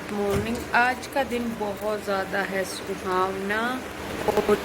Good morning. आज का दिन बहुत ज़्यादा है सुहावना और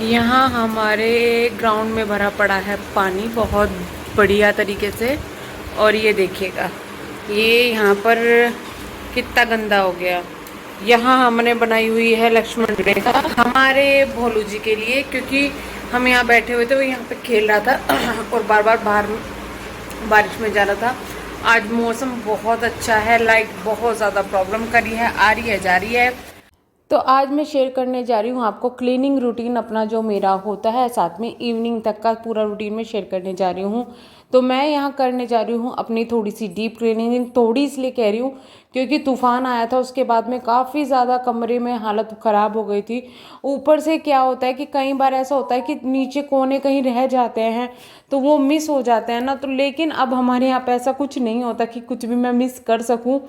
यहाँ हमारे ग्राउंड में भरा पड़ा है पानी बहुत बढ़िया तरीके से। और ये देखिएगा, ये यहाँ पर कितना गंदा हो गया। यहाँ हमने बनाई हुई है लक्ष्मण रेखा हमारे भोलू जी के लिए, क्योंकि हम यहाँ बैठे हुए थे, वो यहाँ पे खेल रहा था और बार बार बाहर बारिश में जा रहा था। आज मौसम बहुत अच्छा है, लाइट बहुत ज़्यादा प्रॉब्लम कर रही है, आ रही है जा रही है। तो आज मैं शेयर करने जा रही हूँ आपको क्लीनिंग रूटीन अपना जो मेरा होता है, साथ में इवनिंग तक का पूरा रूटीन मैं शेयर करने जा रही हूँ। तो मैं यहाँ करने जा रही हूँ अपनी थोड़ी सी डीप क्लीनिंग। थोड़ी इसलिए कह रही हूँ क्योंकि तूफान आया था, उसके बाद में काफ़ी ज़्यादा कमरे में हालत ख़राब हो गई थी। ऊपर से क्या होता है कि कई बार ऐसा होता है कि नीचे कोने कहीं रह जाते हैं तो वो मिस हो जाते हैं ना। तो लेकिन अब हमारे यहाँ पे ऐसा कुछ नहीं होता कि कुछ भी मैं मिस कर सकूँ,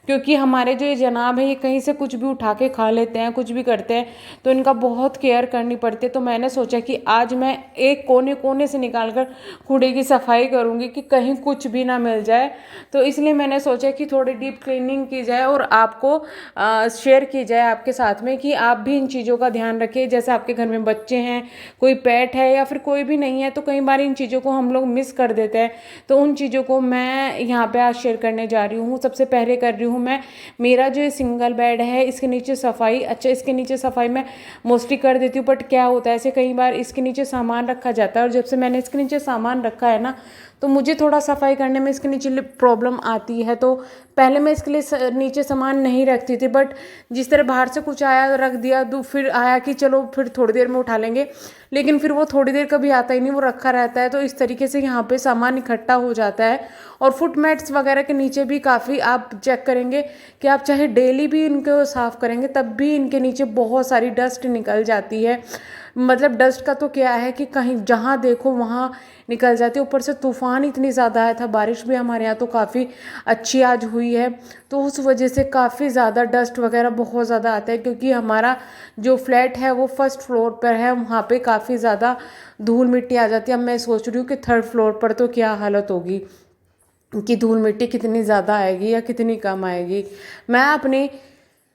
क्योंकि हमारे जो ये जनाब है ये कहीं से कुछ भी उठा के खा लेते हैं, कुछ भी करते हैं, तो इनका बहुत केयर करनी पड़ती है। तो मैंने सोचा कि आज मैं एक कोने कोने से निकाल कर कूड़े की सफाई करूँगी कि कहीं कुछ भी ना मिल जाए। तो इसलिए मैंने सोचा कि थोड़ी डीप क्लीनिंग की जाए और आपको शेयर की जाए आपके साथ में, कि आप भी इन चीज़ों का ध्यान रखें। जैसे आपके घर में बच्चे हैं, कोई पेट है या फिर कोई भी नहीं है, तो कई बार इन चीज़ों को हम लोग मिस कर देते हैं। तो उन चीज़ों को मैं यहाँ पे आज शेयर करने जा रही हूँ। सबसे पहले कर रही हूँ मैं, मेरा जो ये सिंगल बेड है इसके नीचे सफाई। अच्छा, इसके नीचे सफाई मैं मोस्टली कर देती हूँ, बट क्या होता है ऐसे कई बार इसके नीचे सामान रखा जाता है, और जब से मैंने इसके नीचे सामान रखा है ना, तो मुझे थोड़ा सफाई करने में इसके नीचे प्रॉब्लम आती है। तो पहले मैं इसके लिए नीचे सामान नहीं रखती थी, बट जिस तरह बाहर से कुछ आया रख दिया, तो फिर आया कि चलो फिर थोड़ी देर में उठा लेंगे, लेकिन फिर वो थोड़ी देर कभी आता ही नहीं, वो रखा रहता है। तो इस तरीके से यहाँ पे सामान इकट्ठा हो जाता है। और फुट मैट्स वगैरह के नीचे भी काफ़ी आप चेक करेंगे कि आप चाहे डेली भी इनको साफ़ करेंगे तब भी इनके नीचे बहुत सारी डस्ट निकल जाती है। मतलब डस्ट का तो क्या है कि कहीं जहाँ देखो वहाँ निकल जाती है। ऊपर से तूफ़ान इतनी ज़्यादा आया था, बारिश भी हमारे यहाँ तो काफ़ी अच्छी आज हुई है, तो उस वजह से काफ़ी ज़्यादा डस्ट वगैरह बहुत ज़्यादा आता है। क्योंकि हमारा जो फ्लैट है वो फर्स्ट फ्लोर पर है, वहाँ पे काफ़ी ज़्यादा धूल मिट्टी आ जाती है। अब मैं सोच रही हूँ कि थर्ड फ्लोर पर तो क्या हालत होगी, कि धूल मिट्टी कितनी ज़्यादा आएगी या कितनी कम आएगी। मैं अपनी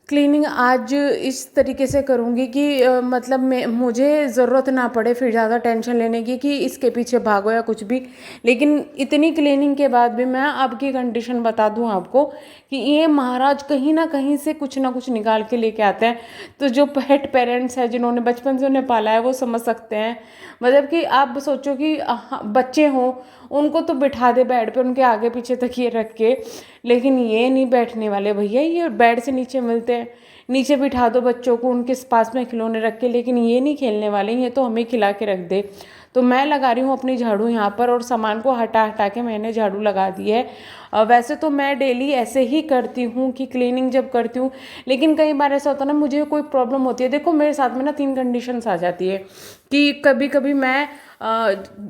क्लीनिंग आज इस तरीके से करूँगी कि मतलब मुझे ज़रूरत ना पड़े फिर ज़्यादा टेंशन लेने की कि इसके पीछे भागो या कुछ भी। लेकिन इतनी क्लीनिंग के बाद भी मैं अब की कंडीशन बता दूँ आपको कि ये महाराज कहीं ना कहीं से कुछ ना कुछ निकाल के लेके आते हैं। तो जो पेट पेरेंट्स हैं, जिन्होंने बचपन से उन्हें पाला है, वो समझ सकते हैं। मतलब कि आप सोचो कि बच्चे हों, उनको तो बिठा दे बेड पे, उनके आगे पीछे तकिए रख के, लेकिन ये नहीं बैठने वाले भैया, ये बेड से नीचे मिलते हैं, नीचे बिठा दो बच्चों को उनके पास में खिलौने रख के, लेकिन ये नहीं खेलने वाले, ये तो हमें खिला के रख दे। तो मैं लगा रही हूँ अपनी झाड़ू यहाँ पर, और सामान को हटा हटा के मैंने झाड़ू लगा दी है। वैसे तो मैं डेली ऐसे ही करती हूँ कि क्लीनिंग जब करती हूँ, लेकिन कई बार ऐसा होता है ना, मुझे कोई प्रॉब्लम होती है। देखो मेरे साथ में ना 3 कंडीशंस आ जाती है कि कभी कभी मैं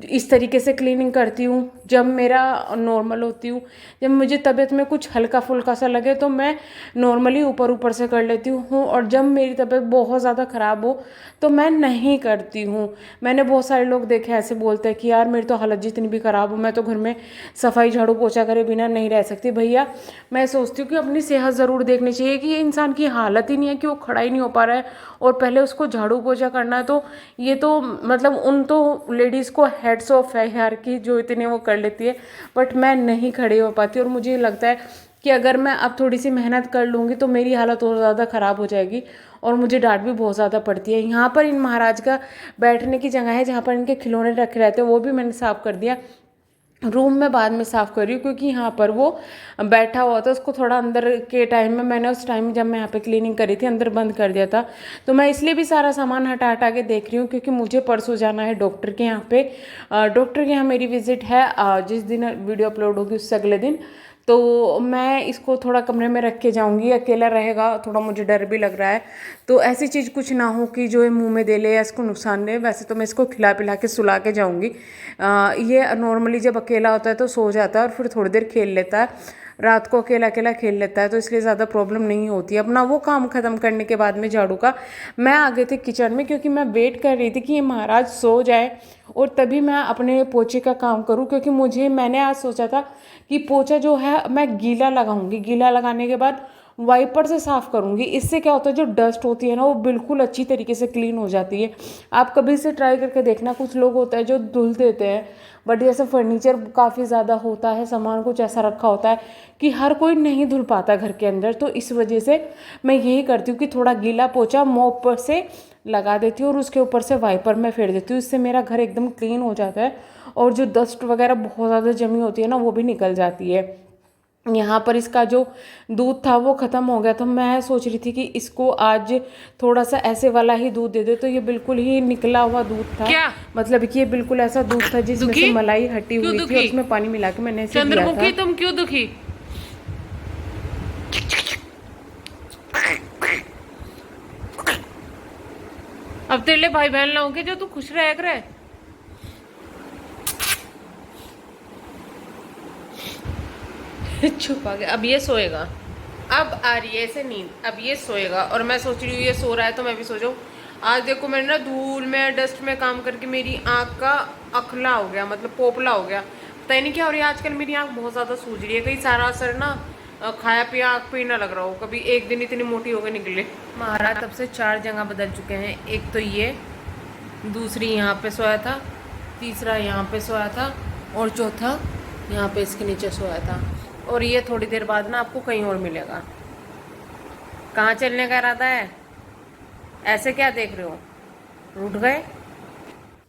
इस तरीके से क्लीनिंग करती हूँ जब मेरा नॉर्मल होती हूँ। जब मुझे तबीयत में कुछ हल्का फुल्का सा लगे तो मैं नॉर्मली ऊपर ऊपर से कर लेती हूँ, और जब मेरी तबीयत बहुत ज़्यादा ख़राब हो तो मैं नहीं करती हूँ। मैंने बहुत सारे लोग देखे ऐसे बोलते हैं कि यार मेरी तो हालत जितनी भी ख़राब हो, मैं तो घर में सफाई झाड़ू पोछा करे बिना नहीं रह सकती। भैया मैं सोचती हूँ कि अपनी सेहत ज़रूर देखनी चाहिए, कि ये इंसान की हालत ही नहीं है कि वो खड़ा ही नहीं हो पा रहा है और पहले उसको झाड़ू पोछा करना है। तो ये तो मतलब उन तो लेडीज़ को हेड्स ऑफ है यार, कि जो इतने वो कर लेती है, बट मैं नहीं खड़ी हो पाती। और मुझे लगता है कि अगर मैं अब थोड़ी सी मेहनत कर लूँगी तो मेरी हालत और ज़्यादा ख़राब हो जाएगी, और मुझे डांट भी बहुत ज़्यादा पड़ती है। यहाँ पर इन महाराज का बैठने की जगह है जहाँ पर इनके खिलौने रखे रहते हैं, वो भी मैंने साफ़ कर दिया। रूम में बाद में साफ़ कर रही हूँ, क्योंकि यहाँ पर वो बैठा हुआ था, उसको थोड़ा अंदर के टाइम में मैंने उस टाइम जब मैं यहाँ पे क्लीनिंग करी थी अंदर बंद कर दिया था। तो मैं इसलिए भी सारा सामान हटा हटा के देख रही हूँ, क्योंकि मुझे परसों जाना है डॉक्टर के यहाँ पे। डॉक्टर के यहाँ मेरी विजिट है, जिस दिन वीडियो अपलोड होगी उससे अगले दिन। तो मैं इसको थोड़ा कमरे में रख के जाऊँगी, अकेला रहेगा, थोड़ा मुझे डर भी लग रहा है। तो ऐसी चीज़ कुछ ना हो कि जो ये मुंह में दे ले या इसको नुकसान दे। वैसे तो मैं इसको खिला पिला के सुला के जाऊँगी। ये नॉर्मली जब अकेला होता है तो सो जाता है और फिर थोड़ी देर खेल लेता है, रात को अकेला अकेला खेल लेता है, तो इसलिए ज़्यादा प्रॉब्लम नहीं होती है। अपना वो काम ख़त्म करने के बाद में झाड़ू का मैं आ गई थी किचन में, क्योंकि मैं वेट कर रही थी कि ये महाराज सो जाए और तभी मैं अपने पोछे का काम करूं। क्योंकि मैंने आज सोचा था कि पोछा जो है मैं गीला लगाऊंगी, गीला लगाने के बाद वाइपर से साफ़ करूँगी। इससे क्या होता है, जो डस्ट होती है ना वो बिल्कुल अच्छी तरीके से क्लीन हो जाती है। आप कभी से ट्राई करके देखना। कुछ लोग होते हैं जो धुल देते हैं, बट जैसे फर्नीचर काफ़ी ज़्यादा होता है, सामान कुछ ऐसा रखा होता है कि हर कोई नहीं धुल पाता घर के अंदर, तो इस वजह से मैं यही करती हूँ कि थोड़ा गीला पोछा मॉप पर से लगा देती हूँ और उसके ऊपर से वाइपर में फेर देती हूँ। इससे मेरा घर एकदम क्लीन हो जाता है और जो डस्ट वगैरह बहुत ज़्यादा जमी होती है ना वो भी निकल जाती है। यहाँ पर इसका जो दूध था वो ख़त्म हो गया, तो मैं सोच रही थी कि इसको आज थोड़ा सा ऐसे वाला ही दूध दे दे। तो ये बिल्कुल ही निकला हुआ दूध था, क्या मतलब कि ये बिल्कुल ऐसा दूध था जिसमें से मलाई हटी हुई थी और उसमें पानी मिला के मैंने इसे दिया था। तुम क्यों दुखी? अब तेरे लिए भाई बहन लाऊंगे जो तू खुश रह करे। छुपा गया। अब ये सोएगा, अब आ रही है इसे नींद, अब ये सोएगा और मैं सोच रही हूँ ये सो रहा है तो मैं भी सो जाऊँ। आज देखो मैंने ना धूल में डस्ट में काम करके मेरी आँख का अखला हो गया, मतलब पोपला हो गया। पता ही नहीं क्या हो रही है आजकल, मेरी आँख बहुत ज़्यादा सूज रही है। कहीं सारा असर ना खाया पिया आँख पे ही ना लग रहा हो। कभी एक दिन इतनी मोटी हो गई निकले। महाराज तब से 4 जगह बदल चुके हैं। एक तो ये, दूसरी यहाँ पे सोया था, तीसरा यहाँ पे सोया था और चौथा यहाँ पे इसके नीचे सोया था। और ये थोड़ी देर बाद ना आपको कहीं और मिलेगा। कहाँ चलने का इरादा है? ऐसे क्या देख रहे हो? उठ गए?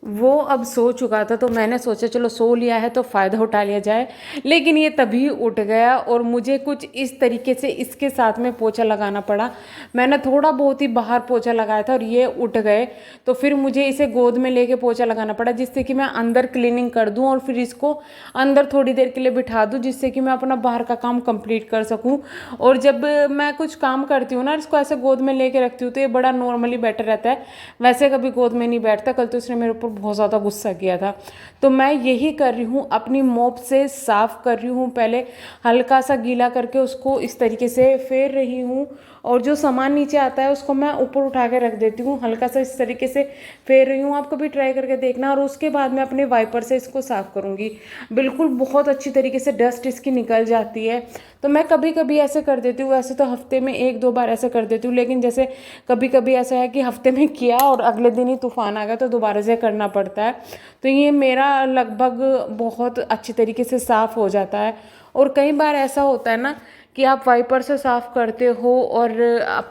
वो अब सो चुका था तो मैंने सोचा चलो सो लिया है तो फ़ायदा उठा लिया जाए, लेकिन ये तभी उठ गया और मुझे कुछ इस तरीके से इसके साथ में पोछा लगाना पड़ा। मैंने थोड़ा बहुत ही बाहर पोछा लगाया था और ये उठ गए, तो फिर मुझे इसे गोद में लेके पोछा लगाना पड़ा जिससे कि मैं अंदर क्लीनिंग कर दूँ और फिर इसको अंदर थोड़ी देर के लिए बिठा दूँ जिससे कि मैं अपना बाहर का काम कंप्लीट कर सकूँ। और जब मैं कुछ काम करती हूँ ना इसको ऐसे गोद में लेके रखती हूँ तो ये बड़ा नॉर्मली बेटर रहता है। वैसे कभी गोद में नहीं बैठता। कल तो इसने मेरे ऊपर बहुत ज़्यादा गुस्सा किया था। तो मैं यही कर रही हूँ, अपनी मोप से साफ़ कर रही हूँ। पहले हल्का सा गीला करके उसको इस तरीके से फेर रही हूँ और जो सामान नीचे आता है उसको मैं ऊपर उठा के रख देती हूँ। हल्का सा इस तरीके से फेर रही हूँ, आप कभी ट्राई करके देखना। और उसके बाद मैं अपने वाइपर से इसको साफ़ करूँगी। बिल्कुल बहुत अच्छी तरीके से डस्ट इसकी निकल जाती है। तो मैं कभी कभी ऐसे कर देती हूँ, वैसे तो हफ्ते में 1-2 बार ऐसे कर देती हूँ, लेकिन जैसे कभी कभी ऐसा है कि हफ्ते में किया और अगले दिन ही तूफान आ गया तो दोबारा से करना पड़ता है। तो ये मेरा लगभग बहुत अच्छी तरीके से साफ़ हो जाता है। और कई बार ऐसा होता है ना कि आप वाइपर से साफ़ करते हो और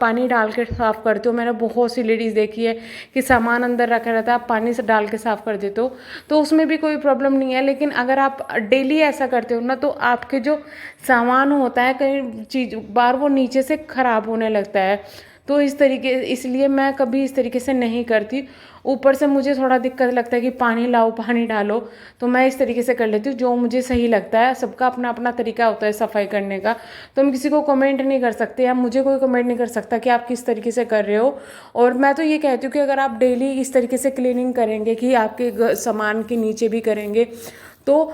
पानी डाल के साफ़ करते हो। मैंने बहुत सी लेडीज़ देखी है कि सामान अंदर रखा रहता है, आप पानी से डाल के साफ़ कर देते हो, तो उसमें भी कोई प्रॉब्लम नहीं है। लेकिन अगर आप डेली ऐसा करते हो ना तो आपके जो सामान होता है कई चीज़ बार वो नीचे से ख़राब होने लगता है। तो इसलिए मैं कभी इस तरीके से नहीं करती। ऊपर से मुझे थोड़ा दिक्कत लगता है कि पानी लाओ पानी डालो, तो मैं इस तरीके से कर लेती हूँ जो मुझे सही लगता है। सबका अपना अपना तरीका होता है सफाई करने का, तो हम किसी को कमेंट नहीं कर सकते या मुझे कोई कमेंट नहीं कर सकता कि आप किस तरीके से कर रहे हो। और मैं तो ये कहती हूँ कि अगर आप डेली इस तरीके से क्लीनिंग करेंगे कि आपके सामान के नीचे भी करेंगे तो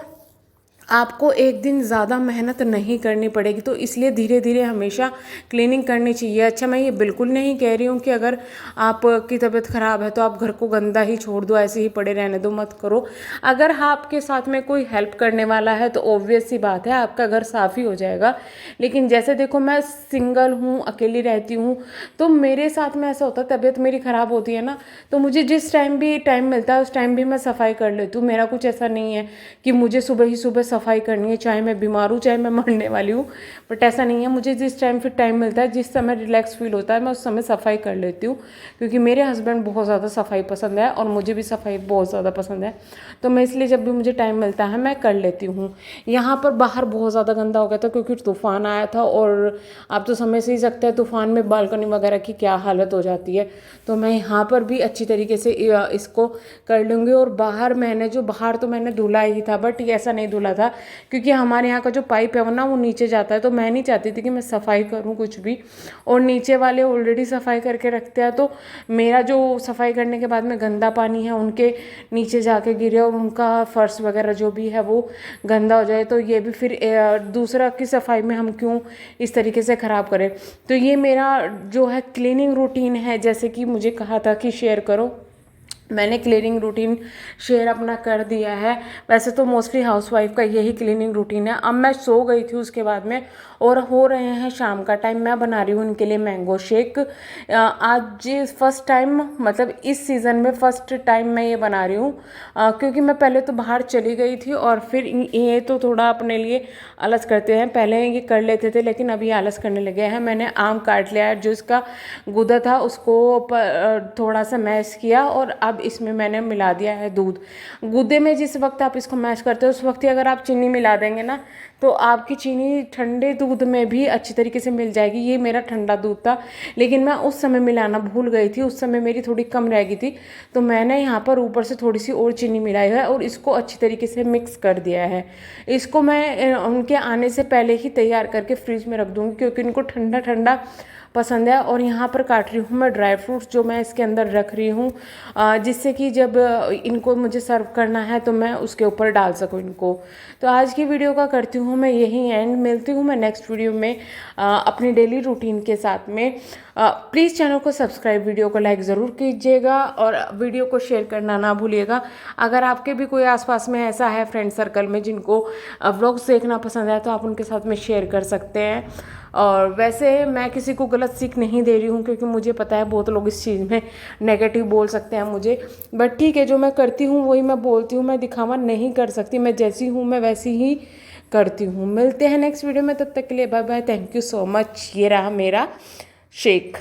आपको एक दिन ज़्यादा मेहनत नहीं करनी पड़ेगी। तो इसलिए धीरे धीरे हमेशा क्लीनिंग करनी चाहिए। अच्छा, मैं ये बिल्कुल नहीं कह रही हूँ कि अगर आपकी तबीयत ख़राब है तो आप घर को गंदा ही छोड़ दो, ऐसे ही पड़े रहने दो, मत करो। अगर आपके साथ में कोई हेल्प करने वाला है तो ऑब्वियस सी बात है आपका घर साफ़ ही हो जाएगा। लेकिन जैसे देखो मैं सिंगल हूँ, अकेली रहती हूँ, तो मेरे साथ में ऐसा होता है तबीयत मेरी ख़राब होती है ना तो मुझे जिस टाइम भी टाइम मिलता है उस टाइम भी मैं सफाई कर लेती हूँ। मेरा कुछ ऐसा नहीं है कि मुझे सुबह ही सुबह सफाई करनी है, चाहे मैं बीमार हूँ चाहे मैं मरने वाली हूँ, बट ऐसा नहीं है। मुझे जिस टाइम फिर टाइम मिलता है, जिस समय रिलैक्स फील होता है, मैं उस समय सफाई कर लेती हूँ। क्योंकि मेरे हस्बैंड बहुत ज़्यादा सफाई पसंद है और मुझे भी सफाई बहुत ज़्यादा पसंद है, तो मैं इसलिए जब भी मुझे टाइम मिलता है मैं कर लेती हूँ। यहाँ पर बाहर बहुत ज़्यादा गंदा हो गया था क्योंकि तूफ़ान आया था और आप तो समझ ही सकते हैं तूफ़ान में बालकनी वगैरह की क्या हालत हो जाती है। तो मैं यहाँ पर भी अच्छी तरीके से इसको कर लूँगी। और बाहर तो मैंने धुला ही था, बट ऐसा नहीं धुला था क्योंकि हमारे यहाँ का जो पाइप है ना वो नीचे जाता है, तो मैं नहीं चाहती थी कि मैं सफाई करूँ कुछ भी। और नीचे वाले ऑलरेडी सफाई करके रखते हैं, तो मेरा जो सफाई करने के बाद में गंदा पानी है उनके नीचे जाके गिरे और उनका फर्श वगैरह जो भी है वो गंदा हो जाए, तो ये भी फिर दूसरा की सफाई में हम क्यों इस तरीके से ख़राब करें। तो ये मेरा जो है क्लीनिंग रूटीन है, जैसे कि मुझे कहा था कि शेयर करो, मैंने क्लीनिंग रूटीन शेयर अपना कर दिया है। वैसे तो मोस्टली हाउसवाइफ का यही क्लीनिंग रूटीन है। अब मैं सो गई थी उसके बाद में, और हो रहे हैं शाम का टाइम। मैं बना रही हूँ उनके लिए मैंगो शेक। आज फर्स्ट टाइम, मतलब इस सीज़न में फर्स्ट टाइम मैं ये बना रही हूँ, क्योंकि मैं पहले तो बाहर चली गई थी और फिर ये तो थोड़ा अपने लिए आलस करते हैं। पहले ये कर लेते थे लेकिन अभी आलस करने लगे हैं। मैंने आम काट लिया है, जो इसका गूदा था उसको थोड़ा सा मैश किया, और अब इसमें मैंने मिला दिया है दूध। गूदे में जिस वक्त आप इसको मैश करते हो उस वक्त ही अगर आप चीनी मिला देंगे ना, तो आपकी चीनी ठंडे दूध में भी अच्छी तरीके से मिल जाएगी। ये मेरा ठंडा दूध था, लेकिन मैं उस समय मिलाना भूल गई थी। उस समय मेरी थोड़ी कम रह गई थी, तो मैंने यहाँ पर ऊपर से थोड़ी सी और चीनी मिलाई है और इसको अच्छी तरीके से मिक्स कर दिया है। इसको मैं उनके आने से पहले ही तैयार करके फ्रिज में रख दूँगी, क्योंकि इनको ठंडा ठंडा पसंद है। और यहाँ पर काट रही हूँ मैं ड्राई फ्रूट्स, जो मैं इसके अंदर रख रही हूँ, जिससे कि जब इनको मुझे सर्व करना है तो मैं उसके ऊपर डाल सकूँ इनको। तो आज की वीडियो का करती हूँ मैं यही एंड। मिलती हूँ मैं नेक्स्ट वीडियो में अपनी डेली रूटीन के साथ में। प्लीज़ चैनल को सब्सक्राइब, वीडियो को लाइक ज़रूर कीजिएगा और वीडियो को शेयर करना ना भूलिएगा। अगर आपके भी कोई आसपास में ऐसा है फ्रेंड सर्कल में जिनको व्लॉग्स देखना पसंद है, तो आप उनके साथ में शेयर कर सकते हैं। और वैसे मैं किसी को गलत सीख नहीं दे रही हूँ, क्योंकि मुझे पता है बहुत लोग इस चीज़ में नेगेटिव बोल सकते हैं मुझे, बट ठीक है, जो मैं करती हूँ वही मैं बोलती हूँ। मैं दिखावा नहीं कर सकती, मैं जैसी हूँ मैं वैसी ही करती हूँ। मिलते हैं नेक्स्ट वीडियो में, तब तक के लिए bye bye, thank you so much. ये रहा मेरा शेक।